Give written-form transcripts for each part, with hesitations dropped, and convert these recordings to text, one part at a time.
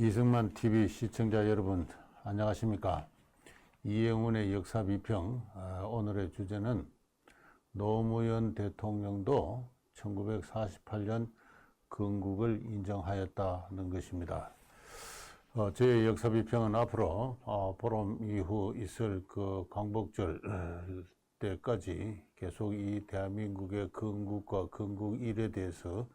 이승만 TV 시청자 여러분 안녕하십니까? 이영훈의 역사 비평. 오늘의 주제는 노무현 대통령도 1948년 건국을 인정하였다는 것입니다. 제 역사 비평은 앞으로 보름 이후 있을 그 광복절 때까지 계속 이 대한민국의 건국과 건국 일에 대해서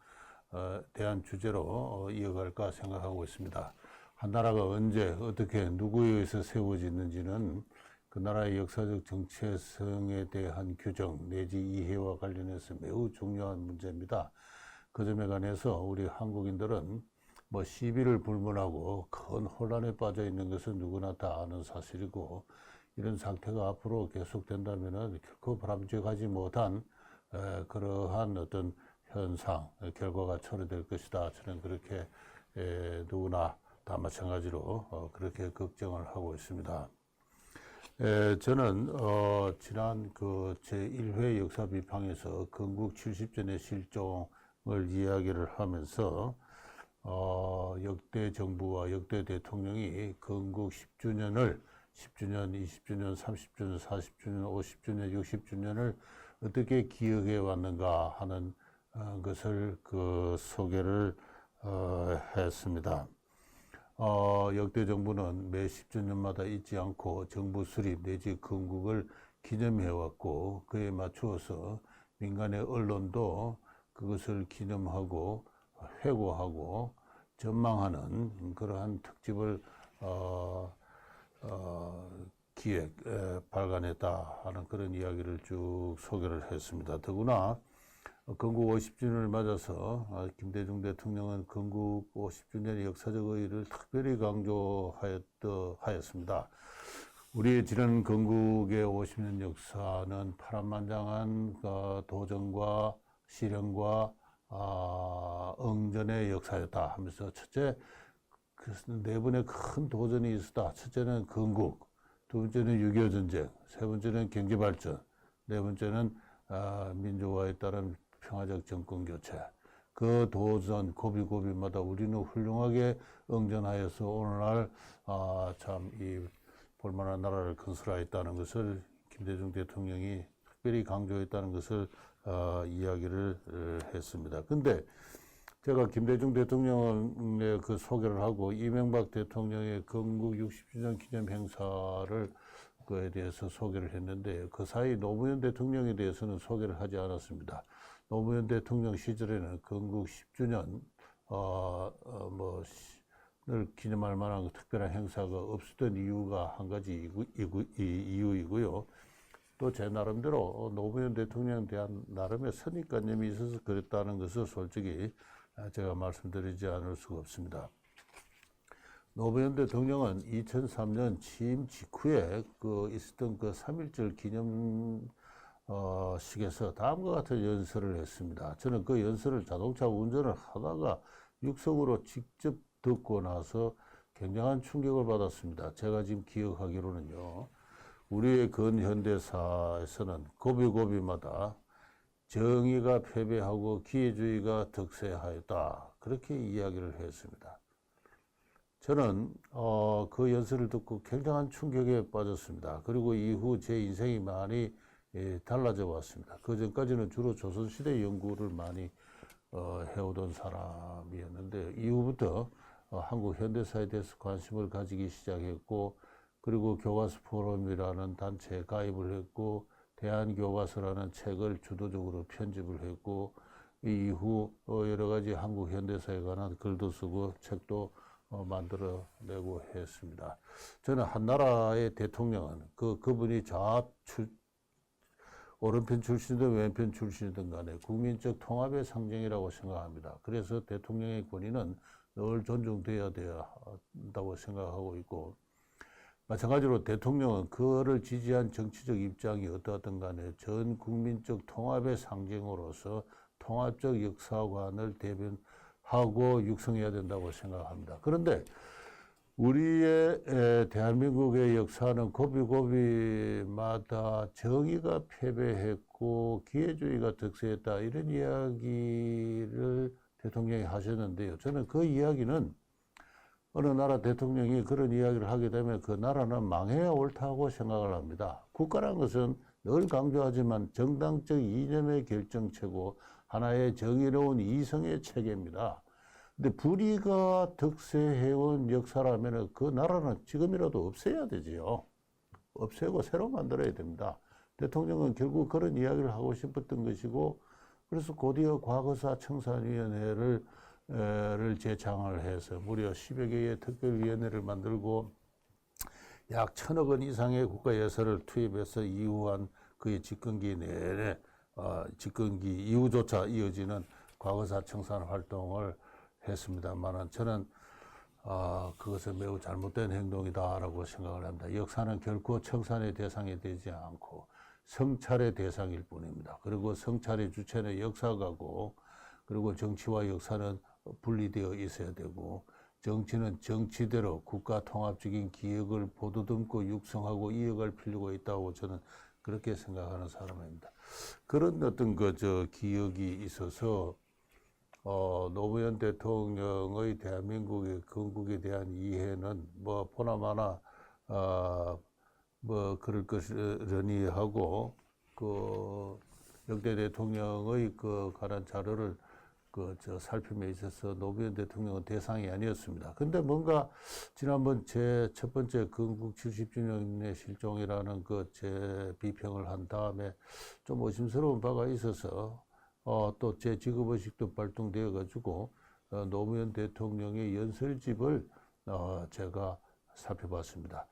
대한 주제로 이어갈까 생각하고 있습니다. 한 나라가 언제 어떻게 누구에 의해서 세워졌는지는 그 나라의 역사적 정체성에 대한 규정 내지 이해와 관련해서 매우 중요한 문제입니다. 그 점에 관해서 우리 한국인들은 시비를 불문하고 큰 혼란에 빠져 있는 것은 누구나 다 아는 사실이고, 이런 상태가 앞으로 계속된다면 결코 바람직하지 못한 그러한 어떤 현상, 결과가 초래될 것이다. 저는 그렇게 누구나 다 마찬가지로 그렇게 걱정을 하고 있습니다. 저는 지난 그 제1회 역사 비평에서 건국 70전의 실종을 이야기를 하면서 역대 정부와 역대 대통령이 건국 10주년을 10주년, 20주년, 30주년, 40주년, 50주년, 60주년을 어떻게 기억해 왔는가 하는 것을 소개를 했습니다. 역대 정부는 매 10주년마다 잊지 않고 정부 수립 내지 건국을 기념해 왔고, 그에 맞추어서 민간의 언론도 그것을 기념하고 회고하고 전망하는 그러한 특집을 발간했다 하는 그런 이야기를 쭉 소개를 했습니다. 더구나 건국 50주년을 맞아서 김대중 대통령은 건국 50주년의 역사적 의의를 특별히 강조하였습니다. 우리의 지난 건국의 50년 역사는 파란만장한 도전과 실현과 응전의 역사였다 하면서, 첫째, 네 번의 큰 도전이 있었다. 첫째는 건국, 두 번째는 6.25 전쟁, 세 번째는 경제발전, 네 번째는 민주화에 따른 평화적 정권 교체. 그 도전 고비고비마다 우리는 훌륭하게 응전하여서 오늘날 참 이 볼만한 나라를 건설하였다는 것을 김대중 대통령이 특별히 강조했다는 것을 이야기를 했습니다. 근데 제가 김대중 대통령의 그 소개를 하고 이명박 대통령의 건국 60주년 기념 행사를 그에 대해서 소개를 했는데, 그 사이 노무현 대통령에 대해서는 소개를 하지 않았습니다. 노무현 대통령 시절에는 건국 10주년 를 기념할 만한 특별한 행사가 없었던 이유가 한 가지 이유이고요. 또 제 나름대로 노무현 대통령에 대한 나름의 선입관념이 있어서 그랬다는 것을 솔직히 제가 말씀드리지 않을 수가 없습니다. 노무현 대통령은 2003년 취임 직후에 있었던 3.1절 기념식에서 다음과 같은 연설을 했습니다. 저는 그 연설을 자동차 운전을 하다가 육성으로 직접 듣고 나서 굉장한 충격을 받았습니다. 제가 지금 기억하기로는요, 우리의 근현대사에서는 고비고비마다 정의가 패배하고 기회주의가 득세하였다, 그렇게 이야기를 했습니다. 저는 그 연설을 듣고 굉장한 충격에 빠졌습니다. 그리고 이후 제 인생이 많이 달라져 왔습니다. 그 전까지는 주로 조선시대 연구를 많이 해오던 사람이었는데, 이후부터 한국 현대사에 대해서 관심을 가지기 시작했고, 그리고 교과서 포럼이라는 단체에 가입을 했고, 대한교과서라는 책을 주도적으로 편집을 했고, 이후 여러 가지 한국 현대사에 관한 글도 쓰고 책도 만들어내고 했습니다. 저는 한 나라의 대통령은 그분이 오른편 출신이든 왼편 출신이든 간에 국민적 통합의 상징이라고 생각합니다. 그래서 대통령의 권위는 늘 존중되어야 된다고 생각하고 있고, 마찬가지로 대통령은 그를 지지한 정치적 입장이 어떠하든 간에 전 국민적 통합의 상징으로서 통합적 역사관을 대변하고 육성해야 된다고 생각합니다. 그런데 우리의 대한민국의 역사는 고비고비마다 정의가 패배했고 기회주의가 득세했다, 이런 이야기를 대통령이 하셨는데요. 저는 그 이야기는 어느 나라 대통령이 그런 이야기를 하게 되면 그 나라는 망해야 옳다고 생각을 합니다. 국가라는 것은 늘 강조하지만 정당적 이념의 결정체고 하나의 정의로운 이성의 체계입니다. 근데 불의가 득세해온 역사라면 그 나라는 지금이라도 없애야 되지요. 없애고 새로 만들어야 됩니다. 대통령은 결국 그런 이야기를 하고 싶었던 것이고, 그래서 곧이어 과거사 청산위원회를 재창을 해서 무려 10여 개의 특별위원회를 만들고 약 1,000억 원 이상의 국가 예산을 투입해서 이후한 그의 집권기 내내 집권기 이후조차 이어지는 과거사 청산 활동을 했습니다만은 저는 그것은 매우 잘못된 행동이다라고 생각을 합니다. 역사는 결코 청산의 대상이 되지 않고 성찰의 대상일 뿐입니다. 그리고 성찰의 주체는 역사가고, 그리고 정치와 역사는 분리되어 있어야 되고, 정치는 정치대로 국가 통합적인 기억을 보듬고 육성하고 이어갈 필요가 있다고 저는 그렇게 생각하는 사람입니다. 그런 어떤 기억이 있어서 노무현 대통령의 대한민국의 건국에 대한 이해는 뭐 보나마나 뭐 그럴 것이려니 하고, 그 역대 대통령의 그 관한 자료를 살핌에 있어서 노무현 대통령은 대상이 아니었습니다. 근데 뭔가 지난번 제 첫 번째 건국 70주년의 실종이라는 제 비평을 한 다음에 좀 의심스러운 바가 있어서 또 제 직업의식도 발동되어 가지고 노무현 대통령의 연설집을 제가 살펴봤습니다.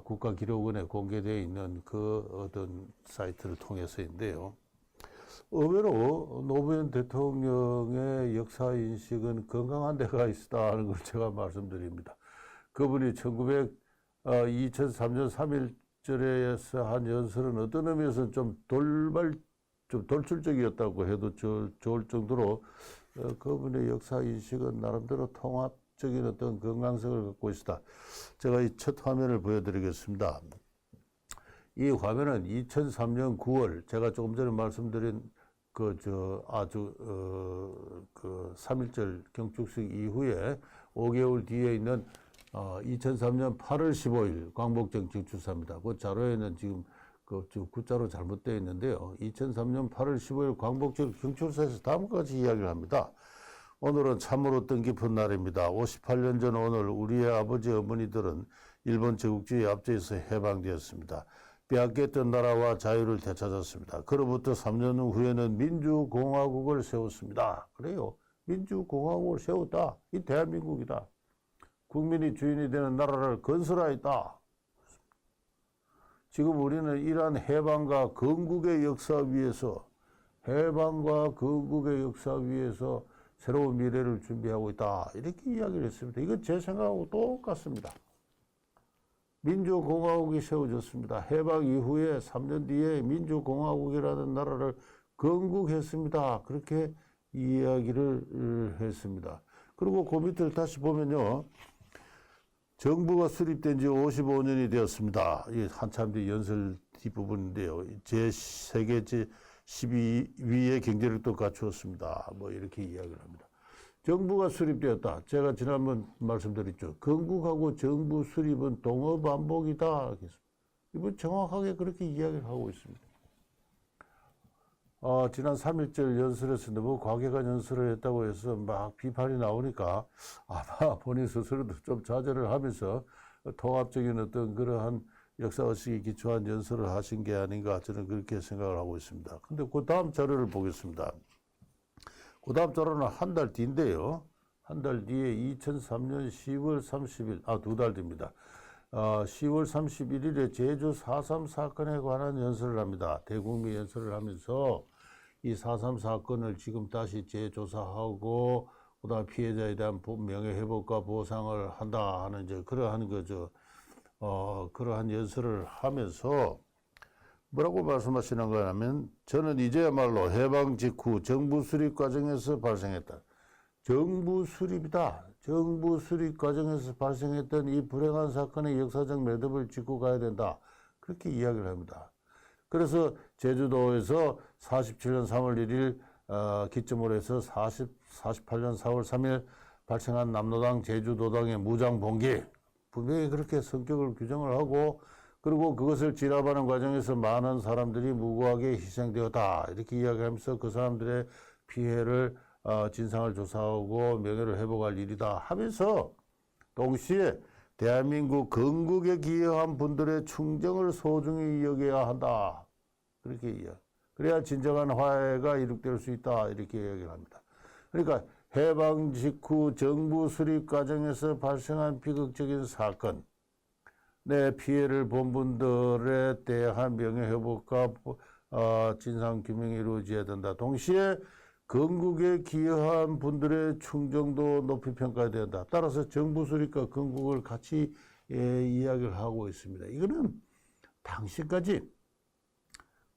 국가기록원에 공개되어 있는 그 어떤 사이트를 통해서인데요. 의외로 노무현 대통령의 역사인식은 건강한 데가 있다는 걸 제가 말씀드립니다. 그분이 2003년 3.1절에서 한 연설은 어떤 의미에서는 좀 돌출적이었다고 해도 좋을 정도로 그분의 역사인식은 나름대로 통합적인 어떤 건강성을 갖고 있다. 제가 이 첫 화면을 보여드리겠습니다. 이 화면은 2003년 9월 제가 조금 전에 말씀드린 3.1절 경축식 이후에 5개월 뒤에 있는 2003년 8월 15일 광복정책 주사입니다. 그 자료에는 지금 구자로 잘못되어 있는데요. 2003년 8월 15일 광복절 경축사에서 다음과 같이 이야기를 합니다. 오늘은 참으로 뜻깊은 날입니다. 58년 전 오늘 우리의 아버지 어머니들은 일본 제국주의 압제에서 해방되었습니다. 빼앗겼던 나라와 자유를 되찾았습니다. 그로부터 3년 후에는 민주공화국을 세웠습니다. 그래요. 민주공화국을 세웠다. 이 대한민국이다. 국민이 주인이 되는 나라를 건설하였다. 지금 우리는 이러한 해방과 건국의 역사 위에서 새로운 미래를 준비하고 있다. 이렇게 이야기를 했습니다. 이건 제 생각하고 똑같습니다. 민주공화국이 세워졌습니다. 해방 이후에 3년 뒤에 민주공화국이라는 나라를 건국했습니다. 그렇게 이야기를 했습니다. 그리고 그 밑을 다시 보면요. 정부가 수립된 지 55년이 되었습니다. 이 한참 뒤 연설 뒷부분인데요. 제3계 제12위의 경제력도 갖추었습니다. 뭐 이렇게 이야기를 합니다. 정부가 수립되었다. 제가 지난번 말씀드렸죠. 건국하고 정부 수립은 동어반복이다. 이분 정확하게 그렇게 이야기를 하고 있습니다. 지난 3.1절 연설에서 너무 과격한 연설을 했다고 해서 막 비판이 나오니까 아마 본인 스스로도 좀 자제를 하면서 통합적인 어떤 그러한 역사의식에 기초한 연설을 하신 게 아닌가 저는 그렇게 생각을 하고 있습니다. 근데 그 다음 자료를 보겠습니다. 그 다음 자료는 한 달 뒤인데요. 한 달 뒤에 2003년 10월 30일, 두 달 뒤입니다. 10월 31일에 제주 4.3 사건에 관한 연설을 합니다. 대국민 연설을 하면서 이 4.3 사건을 지금 다시 재조사하고 그다음 피해자에 대한 명예회복과 보상을 한다 하는 이제 그러한 그러한 연설을 하면서 뭐라고 말씀하시는 거냐면 저는 이제야말로 해방 직후 정부 수립 과정에서 발생했다. 정부 수립이다. 정부 수립 과정에서 발생했던 이 불행한 사건의 역사적 매듭을 짚고 가야 된다. 그렇게 이야기를 합니다. 그래서 제주도에서 47년 3월 1일 기점으로 해서 48년 4월 3일 발생한 남로당 제주도당의 무장 봉기, 분명히 그렇게 성격을 규정을 하고, 그리고 그것을 진압하는 과정에서 많은 사람들이 무고하게 희생되었다 이렇게 이야기하면서 그 사람들의 피해를 진상을 조사하고 명예를 회복할 일이다 하면서 동시에 대한민국 건국에 기여한 분들의 충정을 소중히 여겨야 한다. 그렇게 이야기. 그래야 진정한 화해가 이룩될 수 있다. 이렇게 이야기를 합니다. 그러니까 해방 직후 정부 수립 과정에서 발생한 비극적인 사건, 내 피해를 본 분들에 대한 명예회복과 진상규명이 이루어져야 된다. 동시에 건국에 기여한 분들의 충정도 높이 평가해야 된다. 따라서 정부 수립과 건국을 같이 이야기를 하고 있습니다. 이거는 당시까지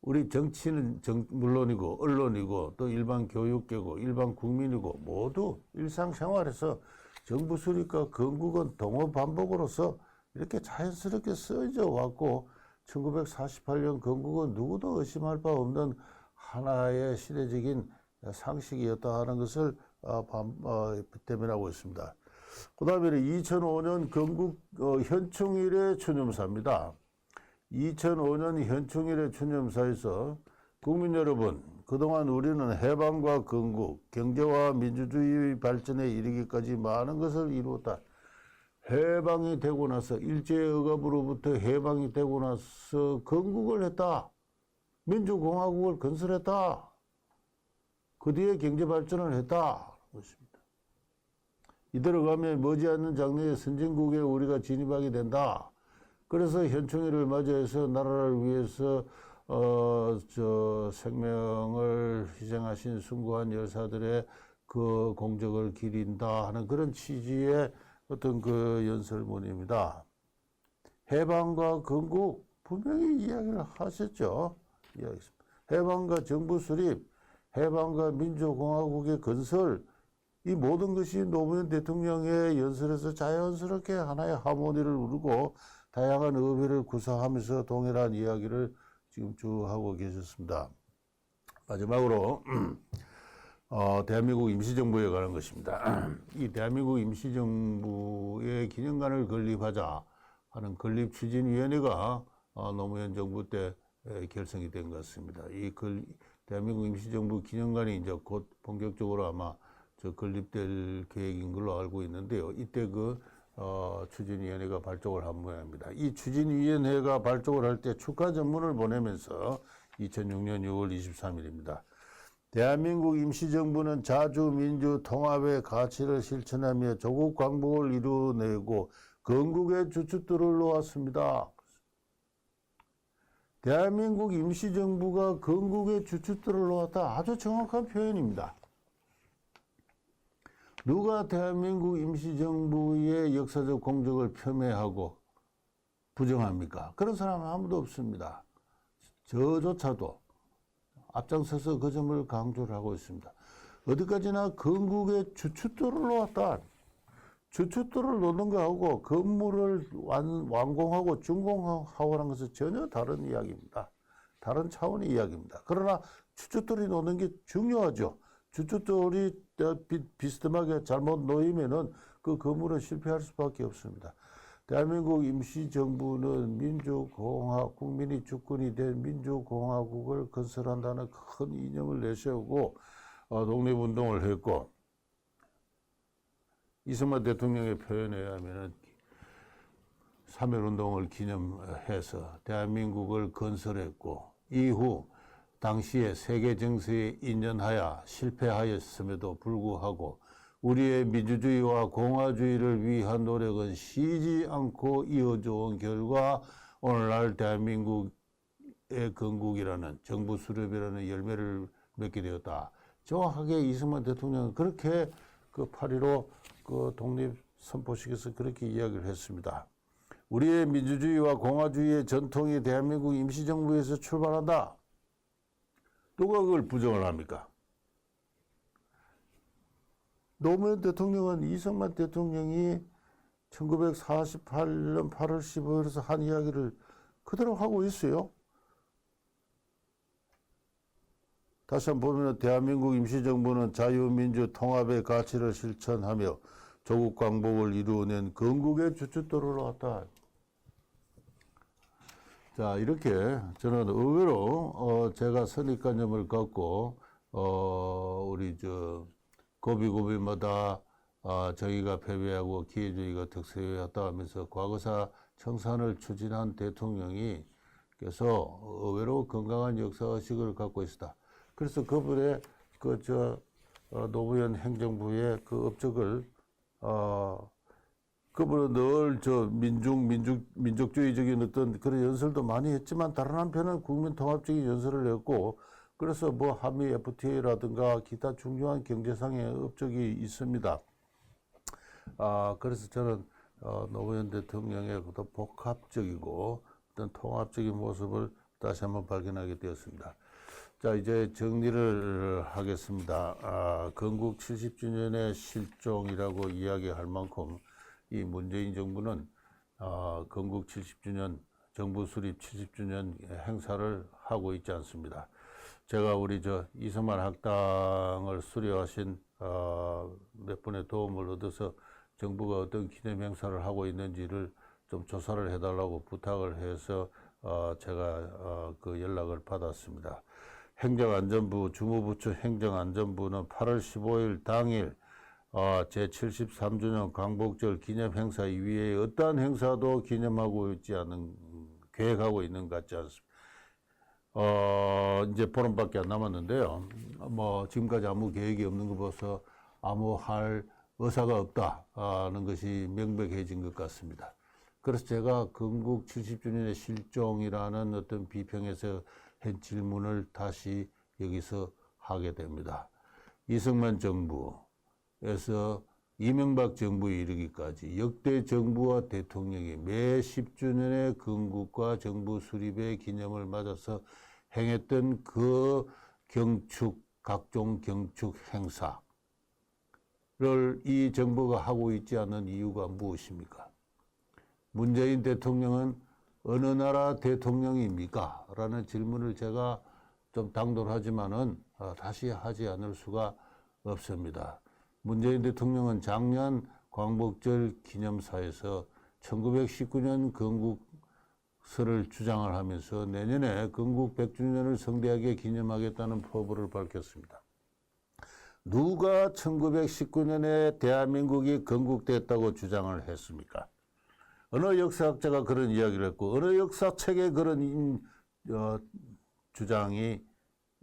우리 정치는 물론이고 언론이고 또 일반 교육계고 일반 국민이고 모두 일상생활에서 정부 수립과 건국은 동어 반복으로서 이렇게 자연스럽게 쓰여져 왔고 1948년 건국은 누구도 의심할 바 없는 하나의 시대적인 상식이었다 하는 것을 대변하고 있습니다. 그 다음에 2005년 건국 현충일의 추념사입니다. 2005년 현충일의 추념사에서 국민 여러분, 그동안 우리는 해방과 건국, 경제와 민주주의 발전에 이르기까지 많은 것을 이루었다. 해방이 되고 나서 일제의갑으로부터 해방이 되고 나서 건국을 했다. 민주공화국을 건설했다. 그 뒤에 경제발전을 했다. 것입니다. 이대로 가면 머지않는 장래의 선진국에 우리가 진입하게 된다. 그래서 현충일을 맞이해서 나라를 위해서 생명을 희생하신 숭고한 열사들의 그 공적을 기린다 하는 그런 취지의 어떤 그 연설문입니다. 해방과 건국 분명히 이야기를 하셨죠. 해방과 정부 수립, 해방과 민주공화국의 건설, 이 모든 것이 노무현 대통령의 연설에서 자연스럽게 하나의 하모니를 이루고 다양한 의미를 구사하면서 동일한 이야기를 지금 쭉 하고 계셨습니다. 마지막으로 대한민국 임시정부에 관한 것입니다. 이 대한민국 임시정부의 기념관을 건립하자 하는 건립추진위원회가 노무현 정부 때 결성이 된 것 같습니다. 이 대한민국 임시정부 기념관이 이제 곧 본격적으로 아마 건립될 계획인 걸로 알고 있는데요. 이때 추진위원회가 발족을 한 모양입니다. 이 추진위원회가 발족을 할 때 축하 전문을 보내면서 2006년 6월 23일입니다. 대한민국 임시정부는 자주민주 통합의 가치를 실천하며 조국 광복을 이루어내고 건국의 주춧돌을 놓았습니다. 대한민국 임시정부가 건국의 주춧돌을 놓았다. 아주 정확한 표현입니다. 누가 대한민국 임시정부의 역사적 공적을 폄훼하고 부정합니까? 그런 사람은 아무도 없습니다. 저조차도 앞장서서 그 점을 강조를 하고 있습니다. 어디까지나 건국의 주춧돌을 놓았다. 주춧돌을 놓는 거하고 건물을 완공하고 준공하고 하는 것은 전혀 다른 이야기입니다. 다른 차원의 이야기입니다. 그러나 주춧돌이 놓는 게 중요하죠. 주춧돌이 비스듬하게 잘못 놓이면은 그 건물은 실패할 수밖에 없습니다. 대한민국 임시정부는 국민이 주권이 된 민주공화국을 건설한다는 큰 이념을 내세우고 독립운동을 했고, 이승만 대통령의 표현에 의하면 3.1운동을 기념해서 대한민국을 건설했고, 이후 당시에 세계 정세에 인연하여 실패하였음에도 불구하고 우리의 민주주의와 공화주의를 위한 노력은 쉬지 않고 이어져 온 결과 오늘날 대한민국의 건국이라는 정부 수립이라는 열매를 맺게 되었다. 정확하게 이승만 대통령은 그렇게 8.15 독립선포식에서 그렇게 이야기를 했습니다. 우리의 민주주의와 공화주의의 전통이 대한민국 임시정부에서 출발한다. 누가 그걸 부정을 합니까? 노무현 대통령은 이승만 대통령이 1948년 8월 15일에서 한 이야기를 그대로 하고 있어요. 다시 한번 보면 대한민국 임시정부는 자유민주 통합의 가치를 실천하며 조국 광복을 이루어낸 건국의 주춧돌을 왔다. 자, 이렇게 저는 의외로 제가 선입관념을 갖고 우리 고비고비마다 저희가 패배하고 기회주의가 득세였다 하면서 과거사 청산을 추진한 대통령이 그래서 의외로 건강한 역사의식을 갖고 있었다. 그래서 그분의 노무현 행정부의 그 업적을 그분은 늘 민족주의적인 어떤 그런 연설도 많이 했지만 다른 한편은 국민 통합적인 연설을 했고 그래서 뭐 한미 FTA라든가 기타 중요한 경제상의 업적이 있습니다. 그래서 저는 노무현 대통령의 더 복합적이고 어떤 통합적인 모습을 다시 한번 발견하게 되었습니다. 자, 이제 정리를 하겠습니다. 건국 70주년의 실종이라고 이야기할 만큼 이 문재인 정부는 건국 70주년, 정부 수립 70주년 행사를 하고 있지 않습니다. 제가 우리 이승만 학당을 수료하신 몇 분의 도움을 얻어서 정부가 어떤 기념 행사를 하고 있는지를 좀 조사를 해달라고 부탁을 해서 제가 그 연락을 받았습니다. 행정안전부, 주무부처 행정안전부는 8월 15일 당일 제73주년 광복절 기념 행사 이외에 어떠한 행사도 기념하고 있지 않은, 계획하고 있는 것 같지 않습니다. 이제 보름밖에 안 남았는데요. 뭐 지금까지 아무 계획이 없는 거 봐서 아무 할 의사가 없다는 것이 명백해진 것 같습니다. 그래서 제가 건국 70주년의 실종이라는 어떤 비평에서 한 질문을 다시 여기서 하게 됩니다. 이승만 정부에서 이명박 정부에 이르기까지 역대 정부와 대통령이 매 10주년의 건국과 정부 수립의 기념을 맞아서 행했던 그 각종 경축 행사를 이 정부가 하고 있지 않은 이유가 무엇입니까? 문재인 대통령은 어느 나라 대통령입니까? 라는 질문을 제가 좀 당돌하지만은 다시 하지 않을 수가 없습니다. 문재인 대통령은 작년 광복절 기념사에서 1919년 건국설을 주장을 하면서 내년에 건국 100주년을 성대하게 기념하겠다는 포부를 밝혔습니다. 누가 1919년에 대한민국이 건국됐다고 주장을 했습니까? 어느 역사학자가 그런 이야기를 했고 어느 역사책에 그런 주장이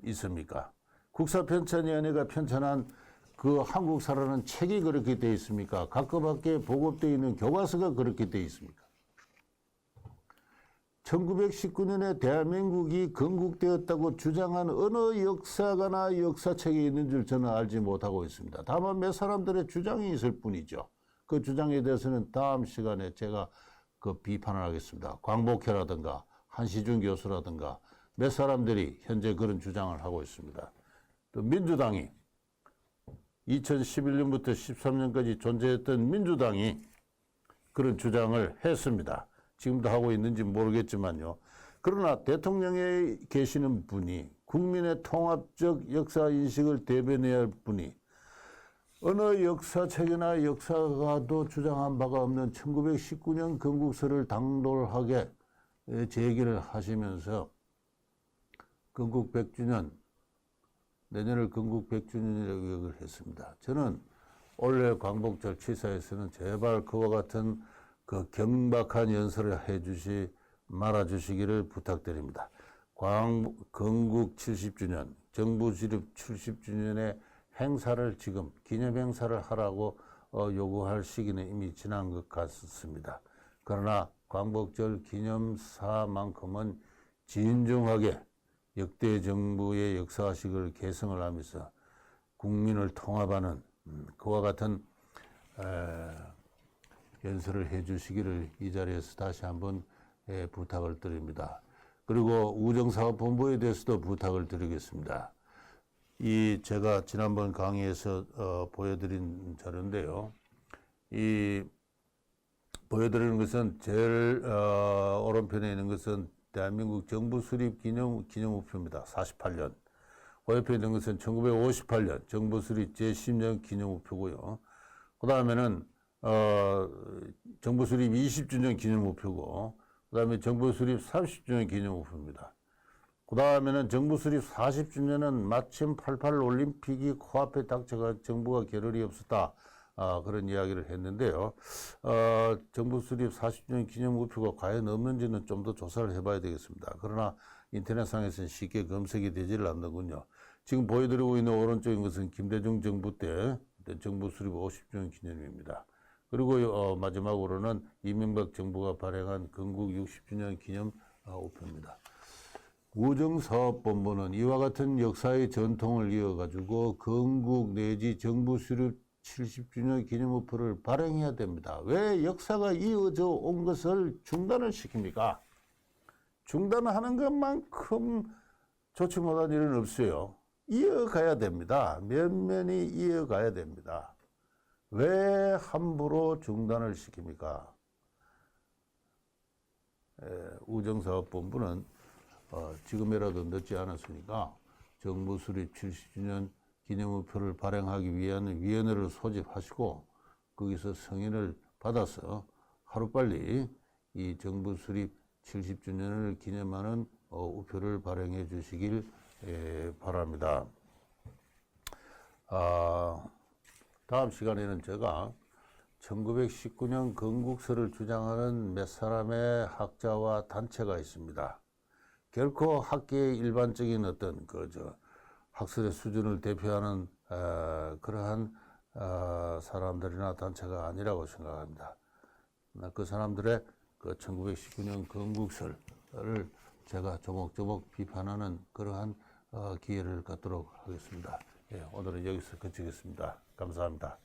있습니까? 국사편찬위원회가 편찬한 그 한국사라는 책이 그렇게 되어 있습니까? 가끔밖에 보급되어 있는 교과서가 그렇게 되어 있습니까? 1919년에 대한민국이 건국되었다고 주장한 어느 역사가나 역사책에 있는 줄 저는 알지 못하고 있습니다. 다만 몇 사람들의 주장이 있을 뿐이죠. 그 주장에 대해서는 다음 시간에 제가 그 비판을 하겠습니다. 광복회라든가 한시준 교수라든가 몇 사람들이 현재 그런 주장을 하고 있습니다. 또 민주당이 2011년부터 13년까지 존재했던 민주당이 그런 주장을 했습니다. 지금도 하고 있는지 모르겠지만요. 그러나 대통령에 계시는 분이 국민의 통합적 역사인식을 대변해야 할 분이 어느 역사책이나 역사가도 주장한 바가 없는 1919년 건국설을 당돌하게 제기를 하시면서 건국 100주년, 내년을 건국 100주년이라고 얘기를 했습니다. 저는 올해 광복절 취사에서는 제발 그와 같은 그 경박한 연설을 해주시 말아주시기를 부탁드립니다. 건국 70주년, 정부 수립 70주년의 행사를 지금 기념 행사를 하라고 요구할 시기는 이미 지난 것 같습니다. 그러나 광복절 기념사만큼은 진중하게 역대 정부의 역사식을 개성을 하면서 국민을 통합하는 그와 같은 연설을 해 주시기를 이 자리에서 다시 한번 부탁을 드립니다. 그리고 우정사업본부에 대해서도 부탁을 드리겠습니다. 이 제가 지난번 강의에서 보여드린 자료인데요. 이 보여드리는 것은 제일 오른편에 있는 것은 대한민국 정부 수립 기념우표입니다. 48년. 그 옆에 있는 것은 1958년 정부 수립 제10년 기념우표고요. 그 다음에는 정부 수립 20주년 기념 우표고, 그 다음에 정부 수립 30주년 기념 우표입니다. 그 다음에는 정부 수립 40주년은 마침 88 올림픽이 코앞에 닥쳐가 정부가 겨를이 없었다. 그런 이야기를 했는데요. 정부 수립 40주년 기념 우표가 과연 없는지는 좀 더 조사를 해봐야 되겠습니다. 그러나 인터넷상에서는 쉽게 검색이 되지를 않는군요. 지금 보여드리고 있는 오른쪽인 것은 김대중 정부 때 정부 수립 50주년 기념입니다. 그리고 마지막으로는 이명박 정부가 발행한 건국 60주년 기념 우표입니다. 우정사업본부는 이와 같은 역사의 전통을 이어가지고 건국 내지 정부 수립 70주년 기념우표를 발행해야 됩니다. 왜 역사가 이어져 온 것을 중단을 시킵니까? 중단하는 것만큼 좋지 못한 일은 없어요. 이어가야 됩니다. 면면이 이어가야 됩니다. 왜 함부로 중단을 시킵니까? 우정사업본부는 지금이라도 늦지 않았으니까 정부 수립 70주년 기념우표를 발행하기 위한 위원회를 소집하시고 거기서 승인을 받아서 하루빨리 이 정부 수립 70주년을 기념하는 우표를 발행해 주시길 바랍니다. 다음 시간에는 제가 1919년 건국설을 주장하는 몇 사람의 학자와 단체가 있습니다. 결코 학계의 일반적인 어떤 학술의 수준을 대표하는 그러한 사람들이나 단체가 아니라고 생각합니다. 그 사람들의 1919년 건국설을 제가 조목조목 비판하는 그러한 기회를 갖도록 하겠습니다. 오늘은 여기서 그치겠습니다. 감사합니다.